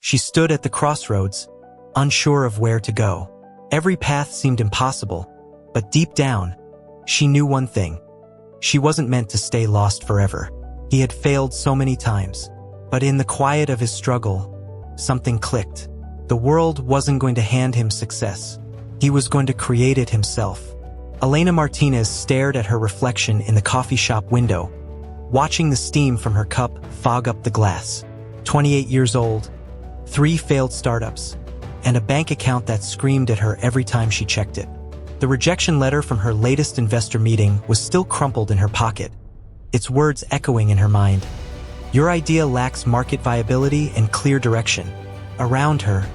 She stood at the crossroads, unsure of where to go. Every path seemed impossible, but deep down, she knew one thing. She wasn't meant to stay lost forever. He had failed so many times, but in the quiet of his struggle, something clicked. The world wasn't going to hand him success. He was going to create it himself. Elena Martinez stared at her reflection in the coffee shop window, watching the steam from her cup fog up the glass. 28 years old, 3 failed startups, and a bank account that screamed at her every time she checked it. The rejection letter from her latest investor meeting was still crumpled in her pocket, its words echoing in her mind. Your idea lacks market viability and clear direction. Around her,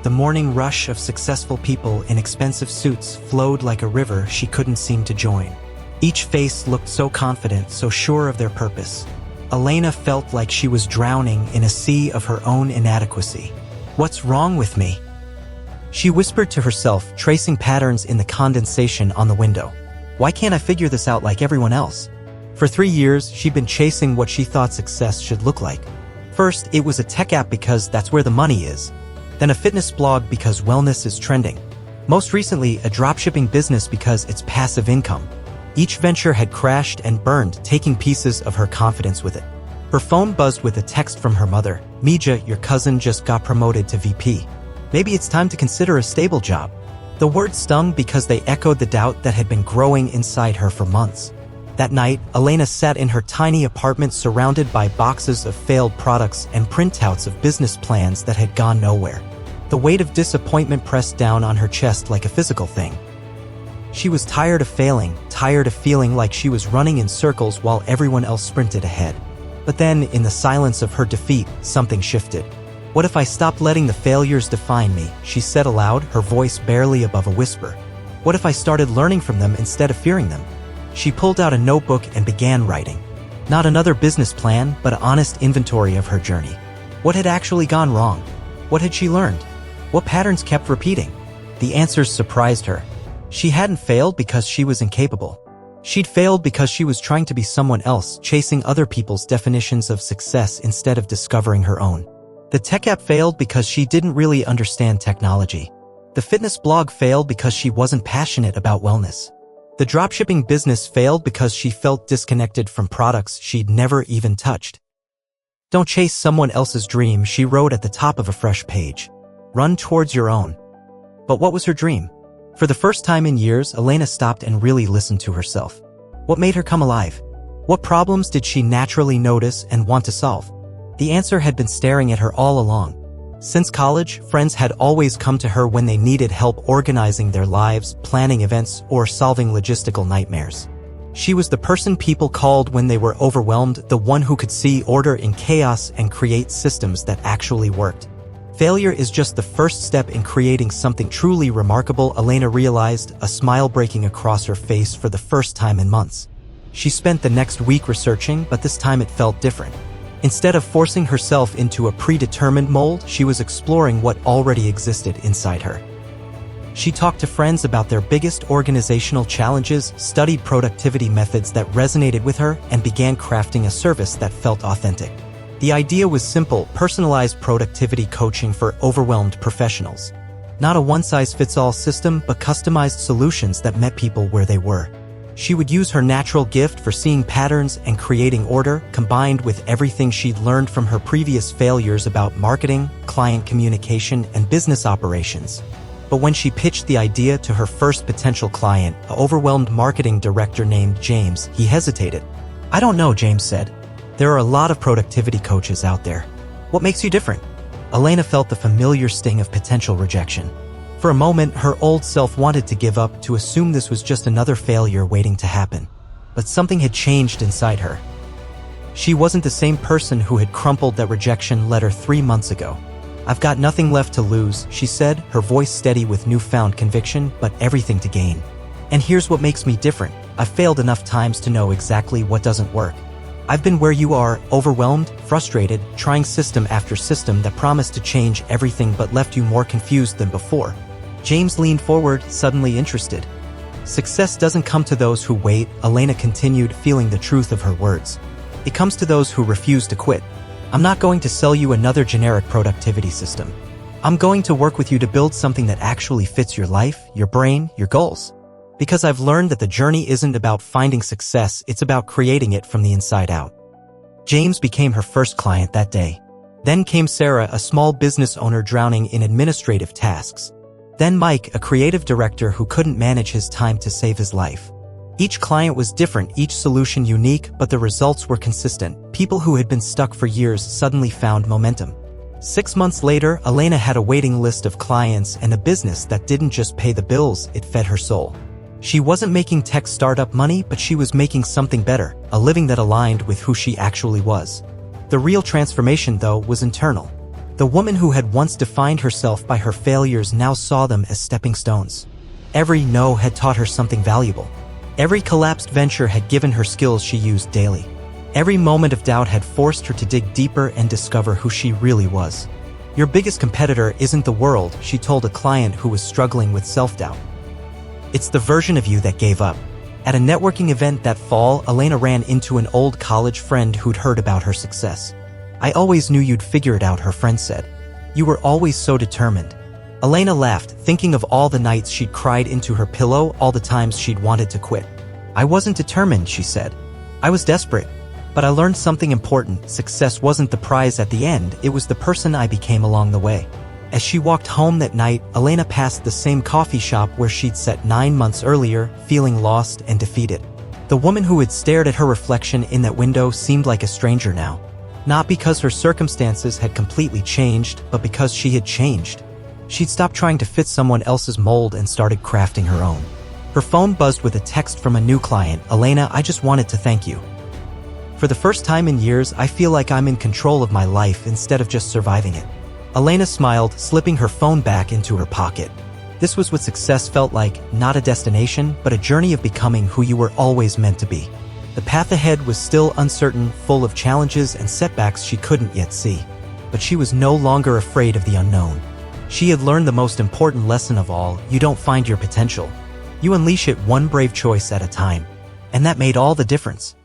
the morning rush of successful people in expensive suits flowed like a river she couldn't seem to join. Each face looked so confident, so sure of their purpose. Elena felt like she was drowning in a sea of her own inadequacy. What's wrong with me? She whispered to herself, tracing patterns in the condensation on the window. Why can't I figure this out like everyone else? For 3 years, she'd been chasing what she thought success should look like. First, it was a tech app because that's where the money is. Then a fitness blog because wellness is trending. Most recently, a dropshipping business because it's passive income. Each venture had crashed and burned, taking pieces of her confidence with it. Her phone buzzed with a text from her mother. Mija, your cousin just got promoted to VP. Maybe it's time to consider a stable job. The words stung because they echoed the doubt that had been growing inside her for months. That night, Elena sat in her tiny apartment surrounded by boxes of failed products and printouts of business plans that had gone nowhere. The weight of disappointment pressed down on her chest like a physical thing. She was tired of failing, tired of feeling like she was running in circles while everyone else sprinted ahead. But then, in the silence of her defeat, something shifted. What if I stopped letting the failures define me? She said aloud, her voice barely above a whisper. What if I started learning from them instead of fearing them? She pulled out a notebook and began writing. Not another business plan, but an honest inventory of her journey. What had actually gone wrong? What had she learned? What patterns kept repeating? The answers surprised her. She hadn't failed because she was incapable. She'd failed because she was trying to be someone else, chasing other people's definitions of success instead of discovering her own. The tech app failed because she didn't really understand technology. The fitness blog failed because she wasn't passionate about wellness. The dropshipping business failed because she felt disconnected from products she'd never even touched. Don't chase someone else's dream, she wrote at the top of a fresh page. Run towards your own. But what was her dream? For the first time in years, Elena stopped and really listened to herself. What made her come alive? What problems did she naturally notice and want to solve? The answer had been staring at her all along. Since college, friends had always come to her when they needed help organizing their lives, planning events, or solving logistical nightmares. She was the person people called when they were overwhelmed, the one who could see order in chaos and create systems that actually worked. Failure is just the first step in creating something truly remarkable, Elena realized, a smile breaking across her face for the first time in months. She spent the next week researching, but this time it felt different. Instead of forcing herself into a predetermined mold, she was exploring what already existed inside her. She talked to friends about their biggest organizational challenges, studied productivity methods that resonated with her, and began crafting a service that felt authentic. The idea was simple: personalized productivity coaching for overwhelmed professionals. Not a one-size-fits-all system, but customized solutions that met people where they were. She would use her natural gift for seeing patterns and creating order, combined with everything she'd learned from her previous failures about marketing, client communication, and business operations. But when she pitched the idea to her first potential client, an overwhelmed marketing director named James, he hesitated. I don't know, James said. There are a lot of productivity coaches out there. What makes you different? Elena felt the familiar sting of potential rejection. For a moment, her old self wanted to give up, to assume this was just another failure waiting to happen. But something had changed inside her. She wasn't the same person who had crumpled that rejection letter 3 months ago. I've got nothing left to lose, she said, her voice steady with newfound conviction, but everything to gain. And here's what makes me different. I've failed enough times to know exactly what doesn't work. I've been where you are, overwhelmed, frustrated, trying system after system that promised to change everything but left you more confused than before. James leaned forward, suddenly interested. Success doesn't come to those who wait, Elena continued, feeling the truth of her words. It comes to those who refuse to quit. I'm not going to sell you another generic productivity system. I'm going to work with you to build something that actually fits your life, your brain, your goals. Because I've learned that the journey isn't about finding success, it's about creating it from the inside out. James became her first client that day. Then came Sarah, a small business owner drowning in administrative tasks. Then Mike, a creative director who couldn't manage his time to save his life. Each client was different, each solution unique, but the results were consistent. People who had been stuck for years suddenly found momentum. 6 months later, Elena had a waiting list of clients and a business that didn't just pay the bills, it fed her soul. She wasn't making tech startup money, but she was making something better, a living that aligned with who she actually was. The real transformation, though, was internal. The woman who had once defined herself by her failures now saw them as stepping stones. Every no had taught her something valuable. Every collapsed venture had given her skills she used daily. Every moment of doubt had forced her to dig deeper and discover who she really was. Your biggest competitor isn't the world, she told a client who was struggling with self-doubt. It's the version of you that gave up. At a networking event that fall, Elena ran into an old college friend who'd heard about her success. I always knew you'd figure it out, her friend said. You were always so determined. Elena laughed, thinking of all the nights she'd cried into her pillow, all the times she'd wanted to quit. I wasn't determined, she said. I was desperate. But I learned something important. Success wasn't the prize at the end, it was the person I became along the way. As she walked home that night, Elena passed the same coffee shop where she'd sat 9 months earlier, feeling lost and defeated. The woman who had stared at her reflection in that window seemed like a stranger now. Not because her circumstances had completely changed, but because she had changed. She'd stopped trying to fit someone else's mold and started crafting her own. Her phone buzzed with a text from a new client. Elena, I just wanted to thank you. For the first time in years, I feel like I'm in control of my life instead of just surviving it. Elena smiled, slipping her phone back into her pocket. This was what success felt like, not a destination, but a journey of becoming who you were always meant to be. The path ahead was still uncertain, full of challenges and setbacks she couldn't yet see. But she was no longer afraid of the unknown. She had learned the most important lesson of all: you don't find your potential. You unleash it one brave choice at a time. And that made all the difference.